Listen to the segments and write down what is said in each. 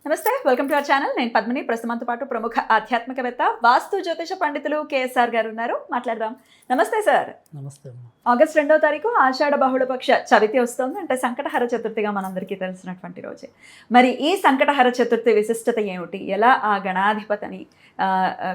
నమస్తే, welcome to our channel. నేను పద్మిని. ప్రస్తుతంతో పాటు ప్రముఖ ఆధ్యాత్మికవేత్త వాస్తు జ్యోతిష పండితులు కేఎస్ఆర్ గారు ఉన్నారు. మాట్లాడదాం. నమస్తే సార్. నమస్తే. ఆగస్ట్ 2వ తారీఖు ఆషాఢ బహుళపక్ష చవితి వస్తుంది. అంటే సంకటహర చతుర్థిగా మనందరికీ తెలిసినటువంటి రోజే. మరి ఈ సంకటహర చతుర్థి విశిష్టత ఏమిటి? ఎలా ఆ గణాధిపతిని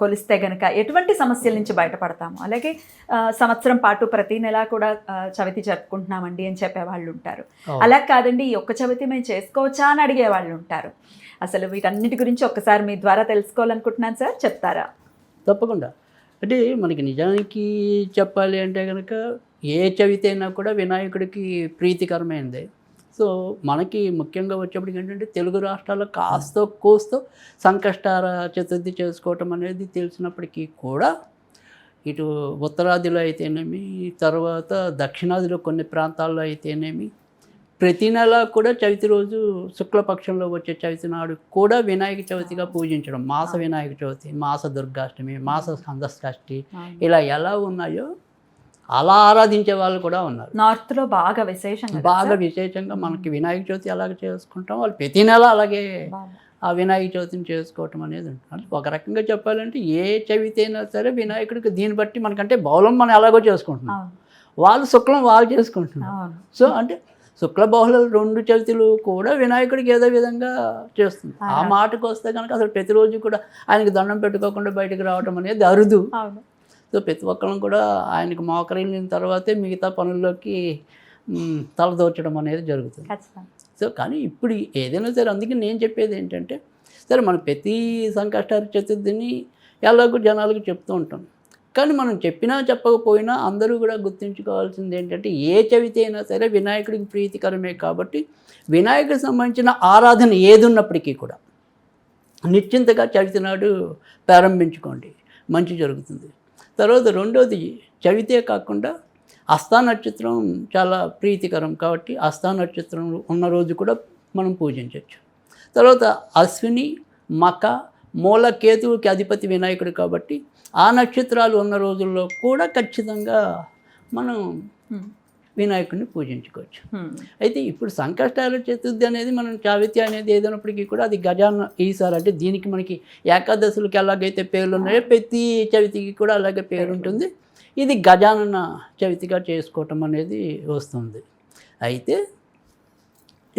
కొలిస్తే గనక ఎటువంటి సమస్యల నుంచి బయటపడతాము? అలాగే సంవత్సరం పాటు ప్రతి నెల కూడా చవితి జరుపుకుంటున్నామండి అని చెప్పే వాళ్ళు ఉంటారు. అలా కాదండి, ఈ ఒక్క చవితి మేము చేసుకోవచ్చా అని అడిగే వాళ్ళు ఉంటారు. అసలు వీటన్నిటి గురించి ఒక్కసారి మీ ద్వారా తెలుసుకోవాలనుకుంటున్నాను సార్, చెప్తారా? తప్పకుండా. అంటే మనకి నిజానికి చెప్పాలి అంటే కనుక ఏ చవితి అయినా కూడా వినాయకుడికి ప్రీతికరమైనదే. సో మనకి ముఖ్యంగా వచ్చేప్పటికి ఏంటంటే తెలుగు రాష్ట్రాల్లో కాస్తో కోస్తో సంకష్టహార చతుర్థి చేసుకోవటం అనేది తెలిసినప్పటికీ కూడా ఇటు ఉత్తరాదిలో అయితేనేమి, తర్వాత దక్షిణాదిలో కొన్ని ప్రాంతాల్లో అయితేనేమి ప్రతి నెల కూడా చవితి రోజు శుక్లపక్షంలో వచ్చే చవితి నాడు కూడా వినాయక చవితిగా పూజించడం, మాస వినాయక చవితి, మాస దుర్గాష్టమి, మాస స్కందషష్ఠి ఇలా ఎలా ఉన్నాయో అలా ఆరాధించే వాళ్ళు కూడా ఉన్నారు. నార్త్లో బాగా విశేషంగా మనకి వినాయక చవితి అలాగే చేసుకుంటాం, వాళ్ళు ప్రతి నెల అలాగే ఆ వినాయక చవితిని చేసుకోవటం అనేది ఉంటుంది. ఒక రకంగా చెప్పాలంటే ఏ చవితి అయినా సరే వినాయకుడికి దీన్ని బట్టి మనకంటే బౌలం మనం ఎలాగో చేసుకుంటున్నాం, వాళ్ళు శుక్లం వాళ్ళు చేసుకుంటున్నారు. సో అంటే శుక్ల బహుళ 2 చవితులు కూడా వినాయకుడికి ఏదో విధంగా చేస్తుంది. ఆ మాటకు వస్తే కనుక అసలు ప్రతిరోజు కూడా ఆయనకి దండం పెట్టుకోకుండా బయటకు రావడం అనేది అరుదు. సో ప్రతి ఒక్కరం కూడా ఆయనకు మోకరిల్లిన తర్వాతే మిగతా పనుల్లోకి తలదోర్చడం అనేది జరుగుతుంది. సో కానీ ఇప్పుడు ఏదైనా సరే అందుకే నేను చెప్పేది ఏంటంటే, సరే మనం ప్రతి సంకష్టార చతుర్థిని ఎలాగో జనాలకు చెప్తూ ఉంటాం. కానీ మనం చెప్పినా చెప్పకపోయినా అందరూ కూడా గుర్తుంచుకోవాల్సింది ఏంటంటే, ఏ చవితి అయినా సరే వినాయకుడికి ప్రీతికరమే కాబట్టి వినాయకుడికి సంబంధించిన ఆరాధన ఏది ఉన్నప్పటికీ కూడా నిశ్చింతగా చవితి నాడు ప్రారంభించుకోండి, మంచి జరుగుతుంది. తర్వాత రెండోది, చవితే కాకుండా హస్తా నక్షత్రం చాలా ప్రీతికరం కాబట్టి హస్తా నక్షత్రం ఉన్న రోజు కూడా మనం పూజించవచ్చు. తర్వాత అశ్విని, మక, మూల, కేతువుకి అధిపతి వినాయకుడు కాబట్టి ఆ నక్షత్రాలు ఉన్న రోజుల్లో కూడా ఖచ్చితంగా మనం వినాయకుడిని పూజించుకోవచ్చు. అయితే ఇప్పుడు సంకష్టార చతుర్థి అనేది మనం చవితి అనేది ఏదైనప్పటికీ కూడా అది గజాన ఈసారి అంటే దీనికి మనకి ఏకాదశులకి ఎలాగైతే పేర్లు ఉన్నాయో ప్రతి చవితికి కూడా అలాగే పేరు ఉంటుంది. ఇది గజానన చవితిగా చేసుకోవటం అనేది వస్తుంది. అయితే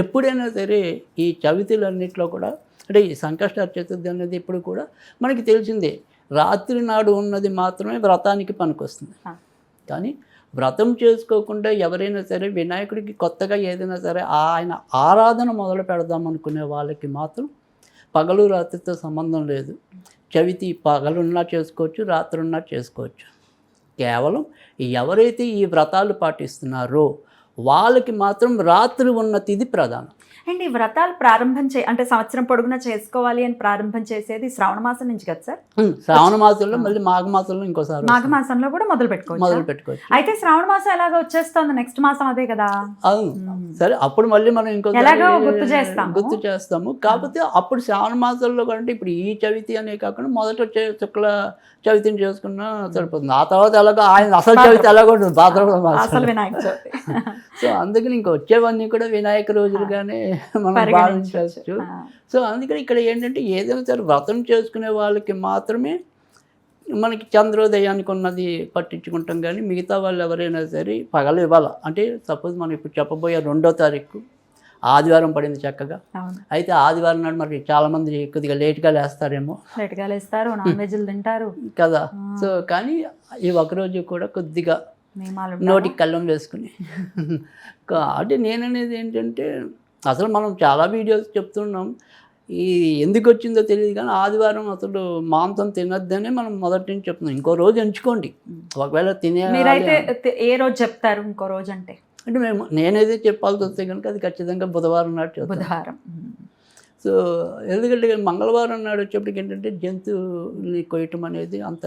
ఎప్పుడైనా సరే ఈ చవితులన్నింటిలో కూడా అంటే ఈ సంకష్టార చతుర్థి అనేది ఇప్పుడు కూడా మనకి తెలిసిందే, రాత్రి నాడు ఉన్నది మాత్రమే వ్రతానికి పనికొస్తుంది. కానీ వ్రతం చేసుకోకుండా ఎవరైనా సరే వినాయకుడికి కొత్తగా ఏదైనా సరే ఆయన ఆరాధన మొదలు పెడదాం అనుకునే వాళ్ళకి మాత్రం పగలు రాత్రితో సంబంధం లేదు. చవితి పగలున్నా చేసుకోవచ్చు, రాత్రున్నా చేసుకోవచ్చు. కేవలం ఎవరైతే ఈ వ్రతాలు పాటిస్తున్నారో వాళ్ళకి మాత్రం రాత్రి ఉన్న తిథి ప్రధానం. అండ్ ఈ వ్రతాలు ప్రారంభం అంటే సంవత్సరం పొడుగునా చేసుకోవాలి అని ప్రారంభం చేసేది శ్రావణ మాసం నుంచి కదా సార్? శ్రావణ మాసంలో మళ్ళీ మాఘ మాసంలో ఇంకోసారి మాఘ మాసంలో కూడా మొదలు పెట్టుకోవచ్చు. అయితే శ్రావణ మాసం ఎలాగో వచ్చేస్తుంది, నెక్స్ట్ మాసం అదే కదా. సరే, అప్పుడు మళ్ళీ మనం ఇంకోసారి గుర్తు చేస్తాము. కాకపోతే అప్పుడు శ్రావణ మాసంలో కంటే ఇప్పుడు ఈ చవితి అనే కాకుండా మొదట వచ్చే శుక్ల చవితిని చేసుకున్నా సరిపోతుంది. ఆ తర్వాత ఎలాగో ఆయన అసలు చవితి ఎలాగో ఉంటుంది, భాద్రపద మాసం వినాయక చవితి. సో అందుకని ఇంకా వచ్చేవన్నీ కూడా వినాయక రోజులుగానే మనం భావించవచ్చు. సో అందుకని ఇక్కడ ఏంటంటే ఏదైనా సరే వ్రతం చేసుకునే వాళ్ళకి మాత్రమే మనకి చంద్రోదయానికి ఉన్నది పట్టించుకుంటాం. కానీ మిగతా వాళ్ళు ఎవరైనా సరే పగలు ఇవ్వాలి. అంటే సపోజ్ మనం ఇప్పుడు చెప్పబోయే 2వ తారీఖు ఆదివారం పడింది చక్కగా. అయితే ఆదివారం నాడు మరి చాలామంది కొద్దిగా లేట్గా లేస్తారేమో, నాన్ వెజ్లు తింటారు కదా. సో కానీ ఈ ఒకరోజు కూడా కొద్దిగా నోటికి కళ్ళం వేసుకుని అంటే నేననేది ఏంటంటే, అసలు మనం చాలా వీడియోస్ చెప్తున్నాం, ఈ ఎందుకు వచ్చిందో తెలియదు కానీ ఆదివారం అసలు మాంసం తినొద్దనే మనం మొదటి నుంచి చెప్తున్నాం. ఇంకో రోజు ఎంచుకోండి, ఒకవేళ ఏ రోజు చెప్తారు ఇంకో రోజు అంటే నేనైతే చెప్పాల్సి వస్తే కనుక అది ఖచ్చితంగా బుధవారం నాడు బుధవారం. సో ఎందుకంటే మంగళవారం నాడు వచ్చేప్పటికి ఏంటంటే జంతువుని కొయ్యటం అనేది అంత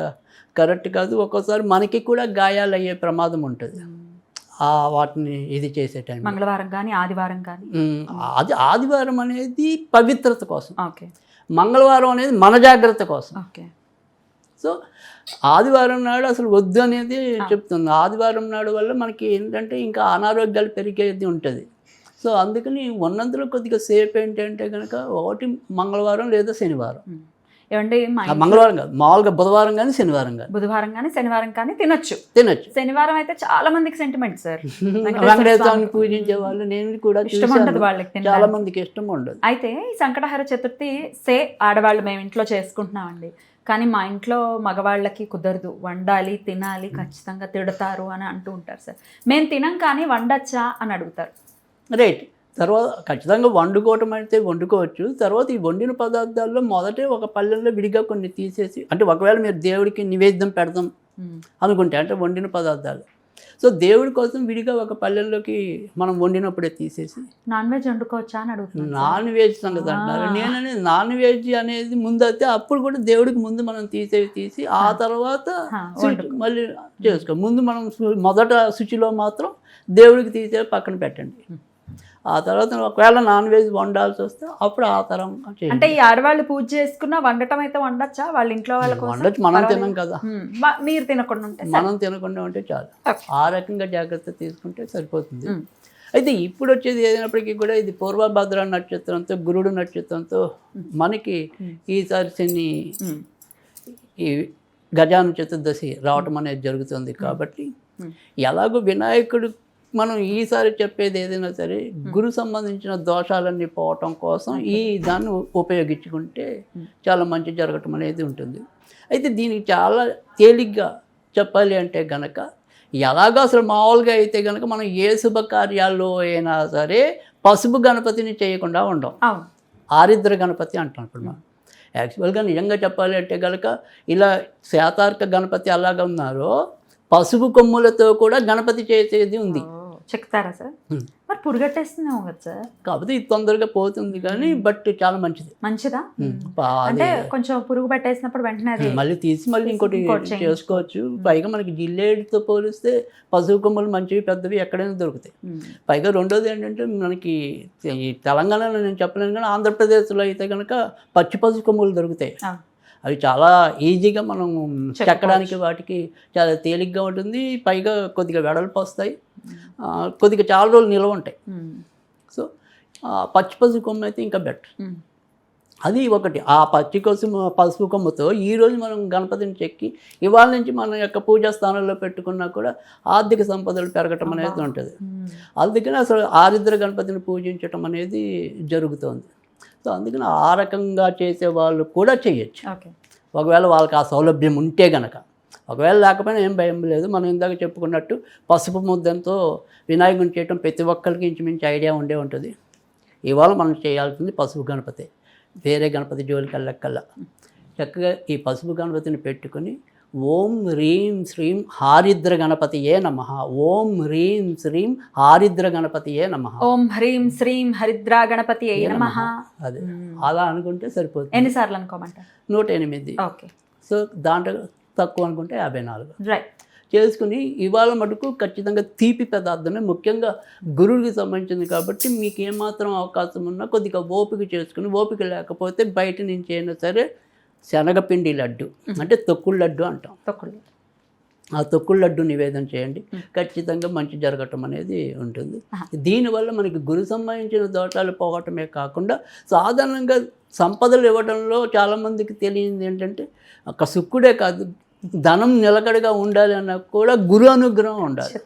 కరెక్ట్ కాదు. ఒక్కోసారి మనకి కూడా గాయాలు అయ్యే ప్రమాదం ఉంటుంది వాటిని ఇది చేసే టైం. మంగళవారం కానీ ఆదివారం కానీ అది ఆదివారం అనేది పవిత్రత కోసం, మంగళవారం అనేది మన జాగ్రత్త కోసం. సో ఆదివారం నాడు అసలు వద్దు అనేది చెప్తుంది. ఆదివారం నాడు వల్ల మనకి ఏంటంటే ఇంకా అనారోగ్యాలు పెరిగేది ఉంటుంది. సో అందుకని ఉన్నందులో కొద్దిగా సేఫ్ ఏంటంటే కనుక ఒకటి మంగళవారం లేదా శనివారం. ఏమండి మా మంగళవారం కాదు, మామూలుగా బుధవారం కానీ శనివారం కానీ బుధవారం కానీ శనివారం కానీ తినొచ్చు. శనివారం అయితే చాలా మందికి సెంటిమెంట్ సార్. వెంకటేశ్వర స్వామిని పూజించే వాళ్ళు నేను కూడా ఇష్టం ఉండదు వాళ్ళకి, చాలా మందికి ఇష్టం ఉండదు. అయితే ఈ సంకటహర చతుర్థి ఆడవాళ్ళు మేము ఇంట్లో చేసుకుంటున్నామండి, కానీ మా ఇంట్లో మగవాళ్ళకి కుదరదు, వండాలి తినాలి ఖచ్చితంగా తిడతారు అని అంటూ ఉంటారు సార్. మేము తినం కానీ వండచ్చా అని అడుగుతారు. రైట్. తర్వాత ఖచ్చితంగా వండుకోవటం అయితే వండుకోవచ్చు. తర్వాత ఈ వండిన పదార్థాల్లో మొదటే ఒక పళ్ళెంలో విడిగా కొన్ని తీసేసి, అంటే ఒకవేళ మీరు దేవుడికి నివేద్యం పెడదాం అనుకుంటే, అంటే వండిన పదార్థాలు, సో దేవుడి కోసం విడిగా ఒక పళ్ళెంలోకి మనం వండినప్పుడే తీసేసి నాన్ వెజ్ వండుకోవచ్చా అని అడుగుతున్నాను. నాన్ వెజ్ సంగతి అంటారు. నేననేది నాన్ వెజ్ అనేది ముందు అయితే అప్పుడు కూడా దేవుడికి ముందు మనం తీసి ఆ తర్వాత మళ్ళీ చేసుకో. ముందు మనం మొదట శుచిలో మాత్రం దేవుడికి తీసే పక్కన పెట్టండి. ఆ తర్వాత ఒకవేళ నాన్ వెజ్ వండాల్సి వస్తే అప్పుడు ఆ తరం అంటే ఈ ఆడవాళ్ళు పూజ చేసుకున్నా వండటం అయితే వండొచ్చా వాళ్ళ ఇంట్లో వాళ్ళకి? వండొచ్చు, మనం తినం కదా. మీరు తినకుండా ఉంటే, మనం తినకుండా ఉంటే చాలు. ఆ రకంగా జాగ్రత్త తీసుకుంటే సరిపోతుంది. అయితే ఇప్పుడు వచ్చేది ఏదైనప్పటికీ కూడా ఇది పూర్వభద్ర నక్షత్రంతో గురుడు నక్షత్రంతో మనకి ఈసారి శని ఈ గజాన చతుర్దశి రావటం అనేది జరుగుతుంది. కాబట్టి ఎలాగో వినాయకుడు మనం ఈసారి చెప్పేది ఏదైనా సరే గురు సంబంధించిన దోషాలన్నీ పోవటం కోసం ఈ దాన్ని ఉపయోగించుకుంటే చాలా మంచి జరగటం అనేది ఉంటుంది. అయితే దీనికి చాలా తేలిగ్గా చెప్పాలి అంటే గనక, ఎలాగో అసలు మామూలుగా అయితే కనుక మనం ఏ శుభకార్యాల్లో అయినా సరే పసుపు గణపతిని చేయకుండా ఉండం. ఆరిద్ర గణపతి అంటాం ఇప్పుడు మనం. యాక్చువల్గా నిజంగా చెప్పాలి అంటే కనుక ఇలా శాతార్క గణపతి అలాగా ఉన్నారో పసుపు కొమ్ములతో కూడా గణపతి చేసేది ఉంది. చెప్తారా సార్? మరి పురుగట్టేస్తున్నావు కదా సార్. కాకపోతే ఇది తొందరగా పోతుంది కానీ బట్ చాలా మంచిదా అంటే కొంచెం పురుగు పట్టేసినప్పుడు వెంటనే అది మళ్ళీ తీసి మళ్ళీ ఇంకోటి చేసుకోవచ్చు. పైగా మనకి జిల్లేడుతో పోలిస్తే పసుపు కొమ్మలు మంచివి పెద్దవి ఎక్కడైనా దొరుకుతాయి. పైగా రెండోది ఏంటంటే మనకి ఈ తెలంగాణలో నేను చెప్పలేను కానీ ఆంధ్రప్రదేశ్లో అయితే కనుక పచ్చి పసుపు కొమ్మలు దొరుకుతాయి. అవి చాలా ఈజీగా మనం చెక్కడానికి వాటికి చాలా తేలిగ్గా ఉంటుంది. పైగా కొద్దిగా వెడల్పు వస్తాయి, కొద్దిగా చాలా రోజులు నిల్వ ఉంటాయి. సో పచ్చి పసుపు కొమ్మ అయితే ఇంకా బెటర్. అది ఒకటి. ఆ పసుపు కొమ్మతో ఈరోజు మనం గణపతిని చెక్కి ఇవాళ నుంచి మన యొక్క పూజా స్థానంలో పెట్టుకున్నా కూడా ఆర్థిక సంపదలు పెరగటం అనేది ఉంటుంది. అందుకని అసలు ఆరిద్ర గణపతిని పూజించటం అనేది జరుగుతుంది. సో అందుకని ఆ రకంగా చేసే వాళ్ళు కూడా చేయొచ్చు, ఒకవేళ వాళ్ళకి ఆ సౌలభ్యం ఉంటే గనక. ఒకవేళ లేకపోయినా ఏం భయం లేదు. మనం ఇందాక చెప్పుకున్నట్టు పసుపు ముద్దంతో వినాయకుని చేయటం ప్రతి ఒక్కరికి ఇంచుమించు ఐడియా ఉండే ఉంటుంది. ఇవాళ మనం చేయాల్సింది పసుపు గణపతి, వేరే గణపతి జోలికి వెళ్ళక్కల్లా. చక్కగా ఈ పసుపు గణపతిని పెట్టుకుని ఓం హ్రీం శ్రీం హారిద్ర గణపతియే నమః, ఓం హ్రీం శ్రీం హారిద్ర గణపతియే నమః, ఓం హ్రీం శ్రీం హరిద్ర గణపతియే నమః. అదే అలా అనుకుంటే సరిపోతుంది. ఎన్నిసార్లు అనుకోమంటారు? 108. ఓకే. సో దాంట్లో తక్కువ అనుకుంటే 54. రైట్. చేసుకుని ఇవాళ మటుకు ఖచ్చితంగా తీపి పదార్థమే ముఖ్యంగా గురువుకి సంబంధించింది కాబట్టి మీకు ఏమాత్రం అవకాశం ఉన్నా కొద్దిగా ఓపిక చేసుకుని, ఓపిక లేకపోతే బయట నుంచి అయినా సరే శనగపిండి లడ్డు అంటే తొక్కుడు లడ్డు అంటాం, ఆ తొక్కుడు లడ్డు నివేదన చేయండి. ఖచ్చితంగా మంచి జరగటం అనేది ఉంటుంది. దీనివల్ల మనకి గురు సంబంధించిన దోషాలు పోవటమే కాకుండా సాధారణంగా సంపదలు ఇవ్వడంలో చాలామందికి తెలియదు ఏంటంటే ఒక సుక్కుడే కాదు, ధనం నిలకడగా ఉండాలి అన్నా కూడా గురు అనుగ్రహం ఉండాలి.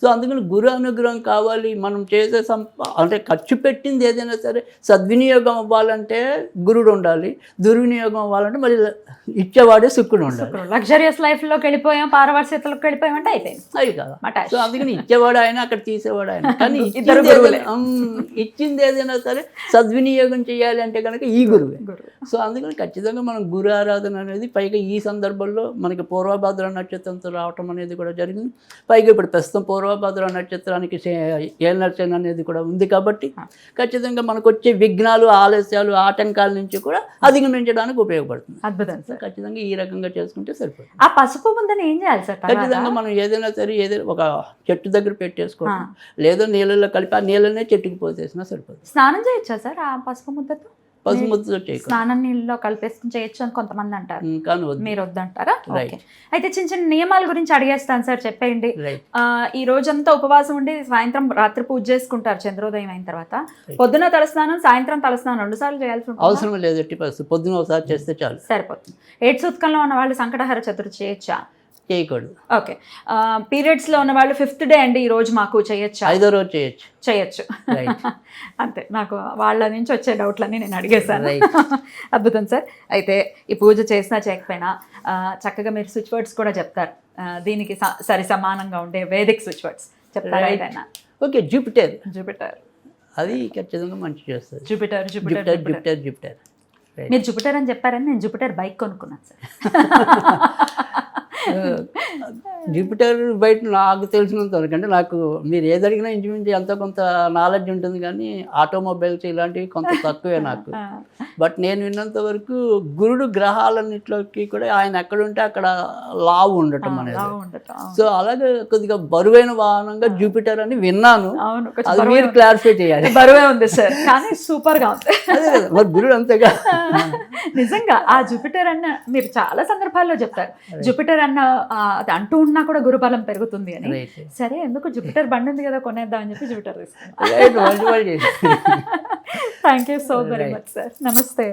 సో అందుకని గురు అనుగ్రహం కావాలి. మనం చేసే అంటే ఖర్చు పెట్టింది ఏదైనా సరే సద్వినియోగం అవ్వాలంటే గురుడు ఉండాలి, దుర్వినియోగం అవ్వాలంటే మళ్ళీ ఇచ్చేవాడే శుక్రుడు ఉండాలి. లగ్జరియస్ లైఫ్లోకి వెళ్ళిపోయాం, పారవర్స్యతలోకి వెళ్ళిపోయాం అంటే అయిపోయింది అవి కదా. సో అందుకని ఇచ్చేవాడు ఆయన, అక్కడ తీసేవాడు ఆయన. కానీ ఇచ్చింది ఏదైనా సరే సద్వినియోగం చేయాలి అంటే కనుక ఈ గురువే. సో అందుకని ఖచ్చితంగా మనం గురు ఆరాధన అనేది పైగా ఈ సందర్భంలో మనకి పూర్వభద్ర నక్షత్రంతో రావటం అనేది కూడా జరిగింది. పైగా ఇప్పుడు ప్రస్తుతం పూర్వభద్ర నక్షత్రానికి ఏలనర్చన అనేది కూడా ఉంది కాబట్టి ఖచ్చితంగా మనకు వచ్చే విఘ్నాలు, ఆలస్యాలు, ఆటంకాల నుంచి కూడా అధిగమించడానికి ఉపయోగపడుతుంది. అద్భుతం సార్. ఖచ్చితంగా ఈ రకంగా చేసుకుంటే సరిపోతుంది. ఆ పసుపు ముందని ఏం చేయాలి సార్? ఖచ్చితంగా మనం ఏదైనా సరే ఏదైనా ఒక చెట్టు దగ్గర పెట్టేసుకోవాలి, లేదా నీళ్ళలో కలిపి ఆ నీళ్ళనే చెట్టుకు పోసేసినా సరిపోతుంది. స్నానం చేయొచ్చా సార్ ఆ పసుపు ముద్దతో? పసుముతో చేయకూడదు. స్నానం నీళ్ళలో కలిపేసుకుని చేయొచ్చు అని కొంతమంది అంటారు, కానీ వద్దు. మీరు వద్దంటారా? Right. ఓకే. అయితే చిన్న చిన్న నియమాల గురించి అడిగేస్తాను సార్, చెప్పేయండి. రైట్. ఈ రోజంతా ఉపవాసం ఉండి సాయంత్రం రాత్రి పూజ చేసుకుంటారు చంద్రోదయం అయిన తర్వాత. పొద్దున తలస్నానం, సాయంత్రం తలస్నానం 2 సార్లు చేయాల్సి ఉంటుంది. అవసరం లేదు, ఎట్టి పరిస్థితి పొద్దున ఒకసారి చేస్తే చాలు, సరిపోతుంది. 8 సూత్కంలో ఉన్న వాళ్ళు సంకటహర చతుర్థి చేయొచ్చా? చేయకూడదు. ఓకే. పీరియడ్స్లో ఉన్న వాళ్ళు 5th డే అండి ఈ రోజు మాకు చేయొచ్చా? 5వ రోజు చేయొచ్చు. చేయొచ్చు. రైట్. అంతే, నాకు వాళ్ళ నుంచి వచ్చే డౌట్లన్నీ నేను అడిగేశాను. Right. అద్భుతం సార్. అయితే ఈ పూజ చేసినా చేయకపోయినా చక్కగా మీరు స్విచ్ వర్డ్స్ కూడా చెప్తారు, దీనికి సరి సమానంగా ఉండే వేదిక్ స్విచ్ వర్డ్స్ చెప్తారా Right. ఏదైనా? Okay, Jupiter Jupiter. అది ఖచ్చితంగా మంచి చేస్తుంది. Jupiter Jupiter Jupiter Jupiter. Jupiter Jupiter. మీరు జూపిటర్ అని చెప్పారని నేను జూపిటర్ బైక్ కొనుక్కున్నాను సార్. జూపిటర్ బయట నాకు తెలిసినంత వరకు, అంటే నాకు మీరు ఏది అడిగినా ఇంచుమించు ఎంతో కొంత నాలెడ్జ్ ఉంటుంది, కానీ ఆటోమొబైల్స్ ఇలాంటివి కొంత తక్కువే నాకు. బట్ నేను విన్నంత వరకు గురుడు గ్రహాలన్నింటిలోకి కూడా ఆయన ఎక్కడుంటే అక్కడ లావు ఉండటం అనేది. సో అలాగే కొద్దిగా బరువైన వాహనంగా జూపిటర్ అని విన్నాను. అవును, అది మీరు క్లారిఫై చేయాలి. బరువే ఉంది సార్, కానీ సూపర్ గా ఉంది. అదే కదా, మరి గురుడు అంతేగా. నిజంగా ఆ జూపిటర్ అన్న మీరు చాలా సందర్భాల్లో చెప్తారు, జూపిటర్ అన్న అది అంటూ ఉన్నా కూడా గురుబలం పెరుగుతుంది అని. Right. సరే, ఎందుకు జూపిటర్ బండి ఉంది కదా కొనేద్దాం అని చెప్పి జూపిటర్ తీసుకున్నాను. రైట్, మంచి వాళ్ళు చేసి. Thank you so very much sir. నమస్తే.